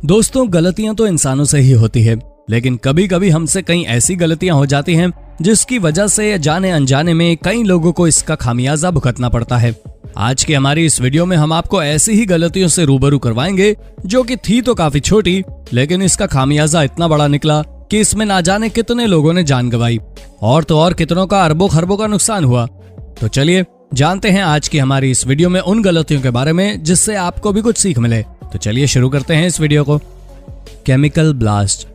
दोस्तों, गलतियां तो इंसानों से ही होती है, लेकिन कभी कभी हमसे कई ऐसी गलतियां हो जाती हैं जिसकी वजह से जाने अनजाने में कई लोगों को इसका खामियाजा भुगतना पड़ता है। आज की हमारी इस वीडियो में हम आपको ऐसी ही गलतियों से रूबरू करवाएंगे जो कि थी तो काफी छोटी, लेकिन इसका खामियाजा इतना बड़ा निकला कि इसमें ना जाने कितने लोगों ने जान गंवाई और तो और कितनों का अरबों खरबों का नुकसान हुआ। तो चलिए जानते हैं आज की हमारी इस वीडियो में उन गलतियों के बारे में जिससे आपको भी कुछ सीख मिले। तो चलिए शुरू करते हैं इस वीडियो को। Chemical blast.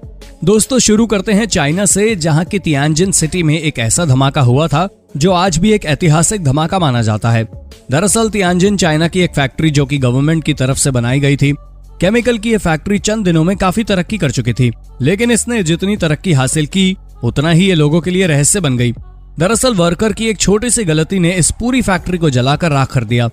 दोस्तों, शुरू करते हैं चाइना से, जहां की तियानजिन सिटी में एक ऐसा धमाका हुआ था जो आज भी एक ऐतिहासिक धमाका माना जाता है। दरअसल तियानजिन चाइना की एक फैक्ट्री जो कि गवर्नमेंट की तरफ से बनाई गई थी। केमिकल की ये फैक्ट्री चंद दिनों में काफी तरक्की कर चुकी थी, लेकिन इसने जितनी तरक्की हासिल की उतना ही ये लोगों के लिए रहस्य बन गई। दरअसल वर्कर की एक छोटी सी गलती ने इस पूरी फैक्ट्री को जलाकर राख कर दिया।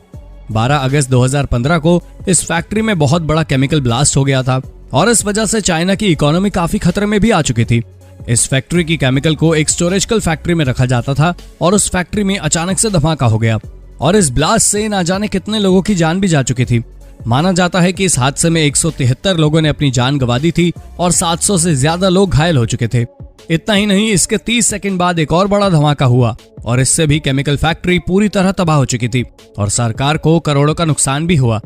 12 अगस्त 2015 को इस फैक्ट्री में बहुत बड़ा केमिकल ब्लास्ट हो गया था और इस वजह से चाइना की इकोनॉमी काफी खतरे में भी आ चुकी थी। इस फैक्ट्री की केमिकल को एक स्टोरेजकल फैक्ट्री में रखा जाता था और उस फैक्ट्री में अचानक से धमाका हो गया और इस ब्लास्ट से ना जाने कितने लोगों की जान भी जा चुकी थी। माना जाता है कि इस हादसे में 173 लोगों ने अपनी जान गंवा दी थी और 700 से ज्यादा लोग घायल हो चुके थे। इतना ही नहीं, इसके 30 सेकंड बाद एक और बड़ा धमाका हुआ और इससे भी केमिकल फैक्ट्री पूरी तरह तबाह हो चुकी थी और सरकार को करोड़ों का नुकसान भी हुआ।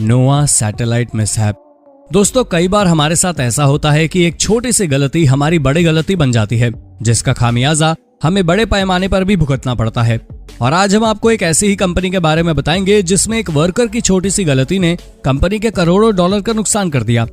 नोआ सैटेलाइट मिसहैप। दोस्तों, कई बार हमारे साथ ऐसा होता है कि एक छोटी सी गलती हमारी बड़ी गलती बन जाती है, जिसका खामियाजा हमें बड़े पैमाने पर भी भुगतना पड़ता है। और आज हम आपको एक ऐसी ही कंपनी के बारे में बताएंगे जिसमें एक वर्कर की छोटी सी गलती ने कंपनी के करोड़ों डॉलर का नुकसान कर दिया।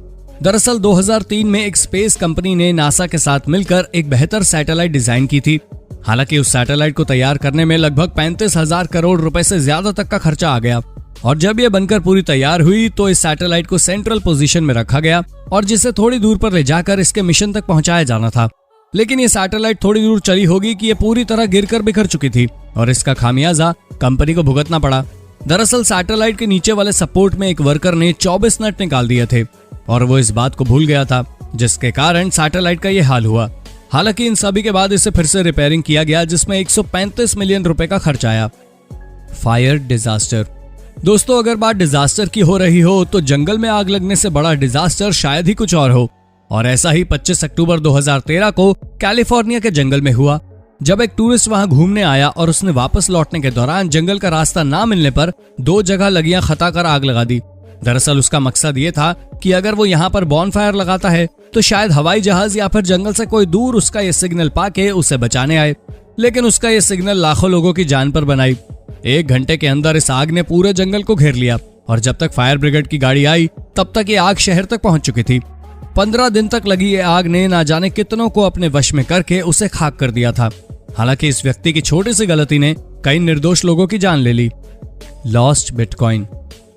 दरअसल 2003 में एक स्पेस कंपनी ने नासा के साथ मिलकर एक बेहतर सैटेलाइट डिजाइन की थी। हालांकि उस सैटेलाइट को तैयार करने में लगभग 35,000 करोड़ रुपए से ज्यादा तक का खर्चा आ गया और जब यह बनकर पूरी तैयार हुई तो इस सैटेलाइट को सेंट्रल पोजीशन में रखा गया और जिसे थोड़ी दूर पर ले जाकर इसके मिशन तक पहुंचाया जाना था। लेकिन ये सैटेलाइट थोड़ी दूर चली होगी कि ये पूरी तरह गिरकर बिखर चुकी थी और इसका खामियाजा कंपनी को भुगतना पड़ा। दरअसल सैटेलाइट के नीचे वाले सपोर्ट में एक वर्कर ने 24 नट निकाल दिए थे और वो इस बात को भूल गया था, जिसके कारण सैटेलाइट का ये हाल हुआ। हालांकि इन सभी के बाद इसे फिर से रिपेयरिंग किया गया, जिसमें 135 मिलियन रुपए का खर्च आया। Fire disaster. दोस्तों, अगर बात डिजास्टर की हो रही हो तो जंगल में आग लगने से बड़ा डिजास्टर शायद ही कुछ और हो। और ऐसा ही 25 अक्टूबर 2013 को कैलिफोर्निया के जंगल में हुआ, जब एक टूरिस्ट वहां घूमने आया और उसने वापस लौटने के दौरान जंगल का रास्ता ना मिलने पर 2 जगह लगियां खताकर आग लगा दी। दरअसल उसका मकसद ये था कि अगर वो यहाँ पर बॉनफायर लगाता है तो शायद हवाई जहाज या फिर जंगल से कोई दूर उसका ये सिग्नल पाके उसे बचाने आए, लेकिन उसका ये सिग्नल लाखों लोगों की जान पर बनाई। 1 घंटे के अंदर इस आग ने पूरे जंगल को घेर लिया और जब तक फायर ब्रिगेड की गाड़ी आई तब तक ये आग शहर तक पहुंच चुकी थी। 15 दिन तक लगी ये आग ने ना जाने कितनों को अपने वश में करके उसे खाक कर दिया था। हालांकि इस व्यक्ति की छोटी सी गलती ने कई निर्दोष लोगों की जान ले ली। Lost bitcoin.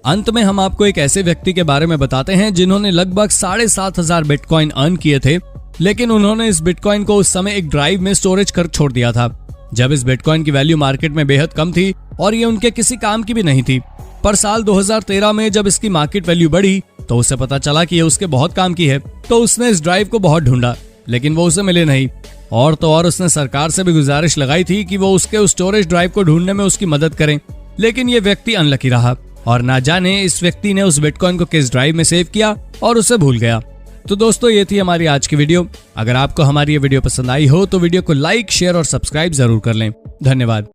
अंत में हम आपको एक ऐसे व्यक्ति के बारे में बताते हैं जिन्होंने लगभग 7,500 बिटकॉइन अर्न किए थे, लेकिन उन्होंने इस बिटकॉइन को उस समय एक ड्राइव में स्टोरेज कर छोड़ दिया था, जब इस बिटकॉइन की वैल्यू मार्केट में बेहद कम थी और ये उनके किसी काम की भी नहीं थी। पर साल 2013 में जब इसकी मार्केट वैल्यू बढ़ी तो उसे पता चला कि ये उसके बहुत काम की है, तो उसने इस ड्राइव को बहुत ढूंढा, लेकिन वो उसे मिले नहीं। और तो और उसने सरकार से भी गुजारिश लगाई थी कि वो उसके उस स्टोरेज ड्राइव को ढूंढने में उसकी मदद करें, लेकिन ये व्यक्ति अनलकी रहा और ना जाने इस व्यक्ति ने उस बिटकॉइन को किस ड्राइव में सेव किया और उसे भूल गया। तो दोस्तों, ये थी हमारी आज की वीडियो। अगर आपको हमारी ये वीडियो पसंद आई हो तो वीडियो को लाइक, शेयर और सब्सक्राइब जरूर कर लें। धन्यवाद।